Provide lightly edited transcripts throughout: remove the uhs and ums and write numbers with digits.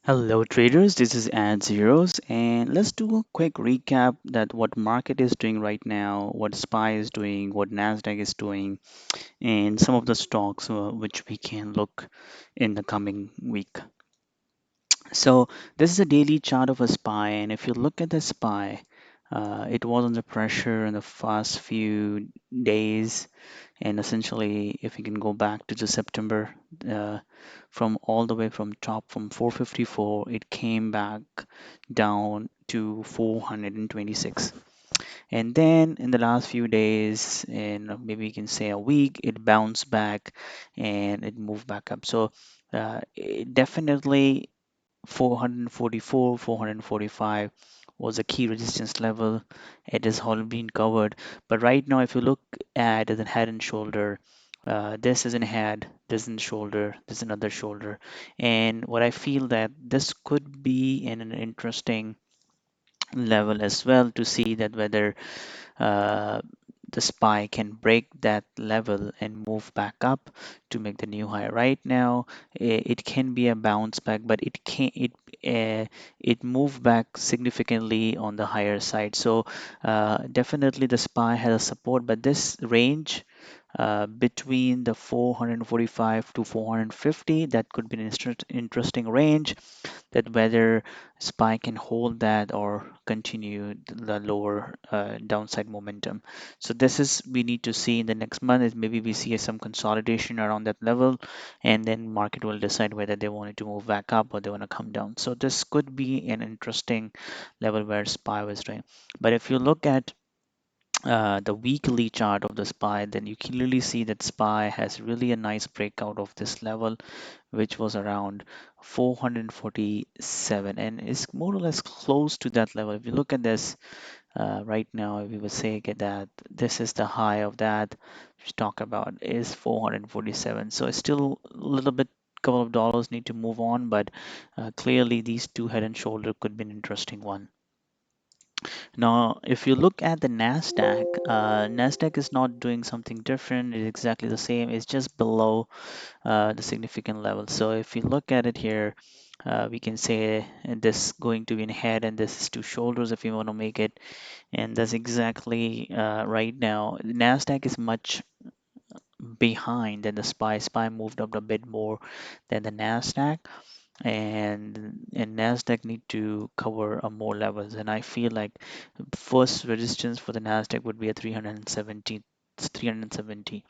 Hello traders, this is Ad Zeros and let's do a quick recap that what market is doing right now, what SPY is doing, what NASDAQ is doing, and some of the stocks which we can look in the coming week. So this is a daily chart of a SPY, and if you look at the SPY, it was under pressure in the first few days, and essentially if you can go back to the September, uh, from all the way from top from 454, it came back down to 426, and then in the last few days, and maybe you can say a week, it bounced back and it moved back up. So it definitely 444, 445 was a key resistance level. It has all been covered. But right now, if you look at the head and shoulder, this is a head, this is a shoulder, this is another shoulder. And what I feel that this could be an interesting level as well to see that whether uh, the SPY can break that level and move back up to make the new high. Right now, it can be a bounce back, but it moved back significantly on the higher side. So definitely the SPY has a support, but this range between the 445 to 450, that could be an interesting range, that whether SPY can hold that or continue the lower downside momentum. So this is we need to see in the next month, is maybe we see some consolidation around that level, and then market will decide whether they wanted to move back up or they want to come down. So this could be an interesting level where SPY was doing. But if you look at the weekly chart of the SPY, then you clearly see that SPY has really a nice breakout of this level, which was around 447, and is more or less close to that level. If you look at this right now, we would say that this is the high of that we talk about is 447. So it's still a little bit, couple of dollars need to move on, but clearly these two head and shoulder could be an interesting one. Now, if you look at the NASDAQ, NASDAQ is not doing something different. It's exactly the same. It's just below the significant level. So if you look at it here, we can say this going to be in head and this is two shoulders if you want to make it. And that's exactly right now. NASDAQ is much behind than the SPY. SPY moved up a bit more than the NASDAQ, and Nasdaq need to cover more levels. And I feel like first resistance for the Nasdaq would be at 370. 370,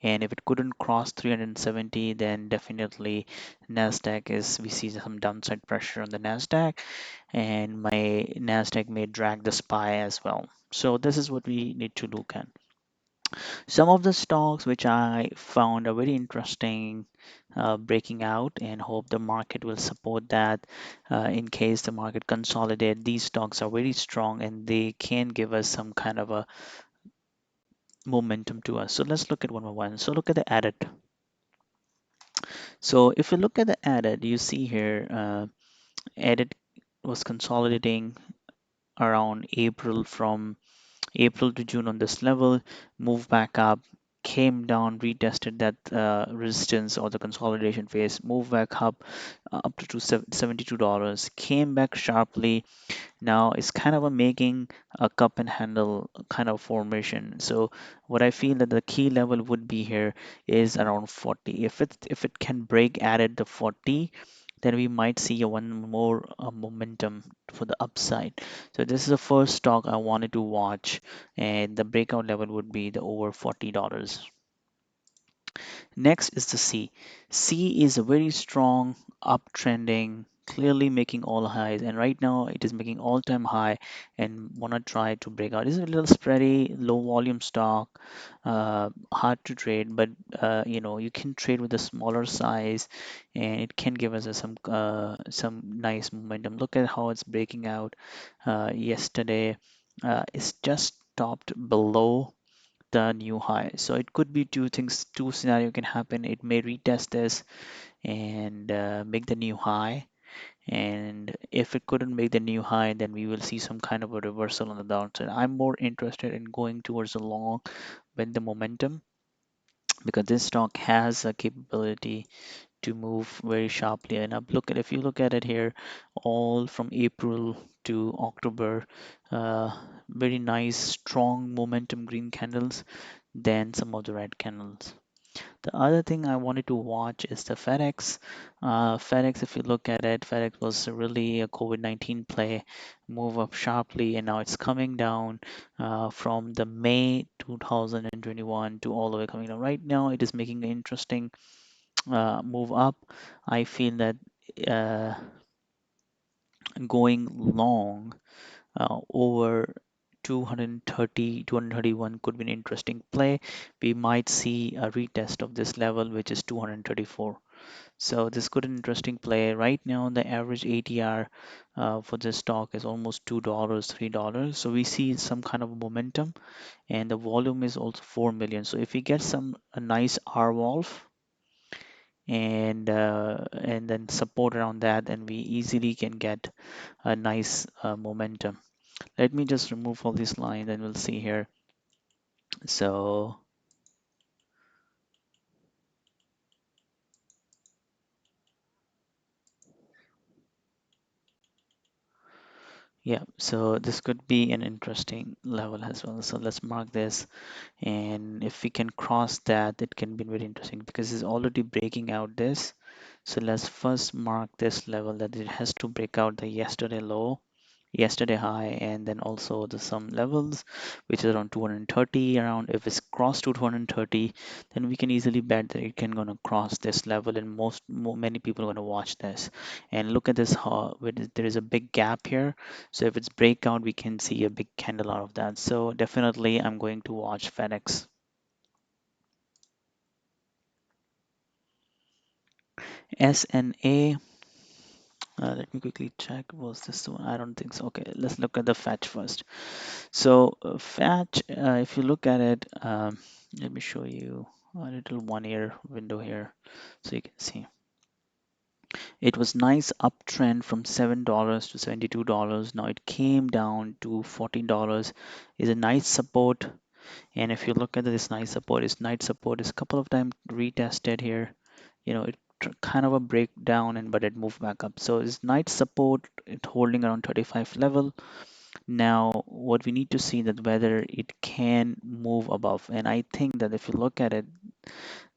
and if it couldn't cross 370, then definitely Nasdaq is, we see some downside pressure on the Nasdaq, and my Nasdaq may drag the SPY as well. So this is what we need to look at. Some of the stocks which I found are very interesting, breaking out, and hope the market will support that. In case the market consolidate, these stocks are very strong and they can give us some kind of a momentum to us. So let's look at one by one. So look at the added. So if you look at the added, you see here added was consolidating around April, from April to June on this level, moved back up, came down, retested that resistance or the consolidation phase, moved back up to $72, came back sharply. Now it's kind of a making a cup and handle kind of formation. So what I feel that the key level would be here is around 40. If it can break added the 40, then we might see a one more momentum for the upside. So this is the first stock I wanted to watch, and the breakout level would be the over $40. Next is the C. C is a very strong uptrending, clearly making all highs, and right now it is making all-time high and wanna try to break out. It's a little spready, low volume stock, hard to trade, but you can trade with a smaller size, and it can give us some nice momentum. Look at how it's breaking out yesterday. It's just stopped below the new high. So it could be two things, two scenario can happen. It may retest this and make the new high. And if it couldn't make the new high, then we will see some kind of a reversal on the downside. I'm more interested in going towards the long with the momentum, because this stock has a capability to move very sharply. And if you look at it here, all from April to October, uh, very nice strong momentum green candles, then some of the red candles. The other thing I wanted to watch is the FedEx. FedEx, if you look at it, FedEx was really a COVID-19 play, move up sharply, and now it's coming down from the May 2021 to all the way coming down. Right now, it is making an interesting move up. I feel that uh, going long over 230, 231 could be an interesting play. We might see a retest of this level, which is 234. So this could be an interesting play. Right now, the average ATR for this stock is almost $2, $3. So we see some kind of momentum, and the volume is also 4 million. So if we get some a nice R wolf and then support around that, then we easily can get a nice momentum. Let me just remove all these lines and we'll see here. So yeah, so this could be an interesting level as well. So let's mark this, and if we can cross that, it can be very interesting because it's already breaking out this. So let's first mark this level that it has to break out the yesterday low, yesterday high, and then also the some levels which is around 230. Around if it's crossed to 230, then we can easily bet that it can gonna cross this level, and many people are gonna watch this. And look at this, how there is a big gap here. So if it's breakout, we can see a big candle out of that. So definitely I'm going to watch FedEx. SNA, let me quickly check. Was this one? I don't think so. Okay, let's look at the fetch first. So fetch, if you look at it, let me show you a little 1 year window here, so you can see it was nice uptrend from $7 to $72. Now it came down to $14. Is a nice support, and if you look at this nice support is couple of times retested here. It kind of a breakdown, and but it moved back up. So it's nice support. It's holding around 35 level. Now, what we need to see that whether it can move above. And I think that if you look at it,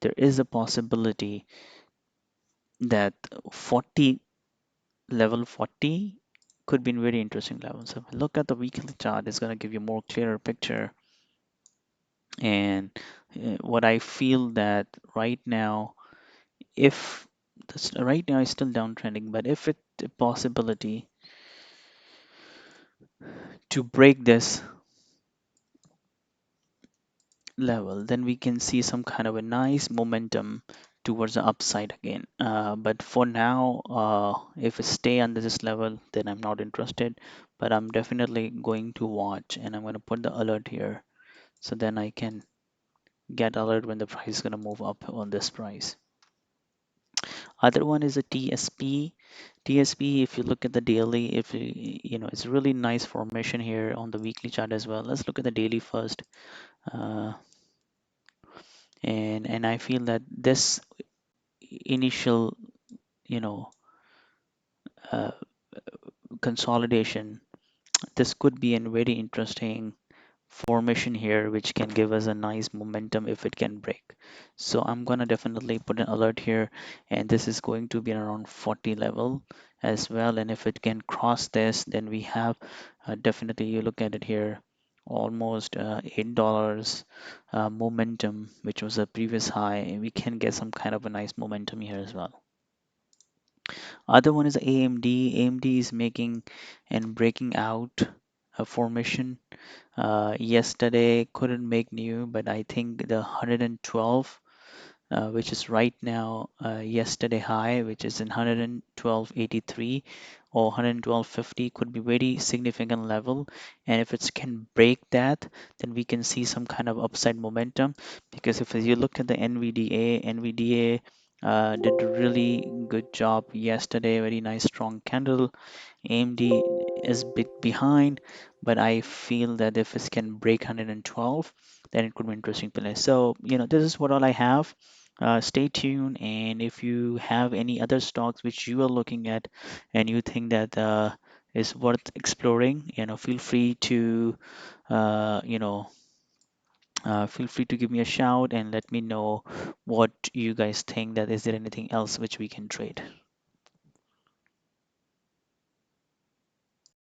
there is a possibility that 40 level 40 could be a very interesting level. So if you look at the weekly chart, it's going to give you more clearer picture. And what I feel that right now, if this right now is still downtrending, but if it a possibility to break this level, then we can see some kind of a nice momentum towards the upside again. But for now, if it stay under this level, then I'm not interested. But I'm definitely going to watch, and I'm going to put the alert here, so then I can get alert when the price is going to move up on this price. Other one is a TSP. TSP, if you look at the daily, if it's really nice formation here on the weekly chart as well. Let's look at the daily first. Uh, and I feel that this initial, you know, uh, consolidation, this could be a very interesting formation here, which can give us a nice momentum if it can break. So I'm gonna definitely put an alert here, and this is going to be around 40 level as well. And if it can cross this, then we have definitely, you look at it here, almost $8 momentum, which was a previous high. We can get some kind of a nice momentum here as well. Other one is AMD. AMD is making and breaking out a formation. Yesterday couldn't make new, but I think the 112, which is right now yesterday high, which is in 112.83 or 112.50, could be very significant level. And if it can break that, then we can see some kind of upside momentum. Because if you look at the NVDA did a really good job yesterday, very nice strong candle. AMD is bit behind, but I feel that if it can break 112, then it could be interesting play. So, this is what all I have. Stay tuned, and if you have any other stocks which you are looking at and you think that is worth exploring, feel free to uh, you know feel free to give me a shout and let me know what you guys think, that is there anything else which we can trade.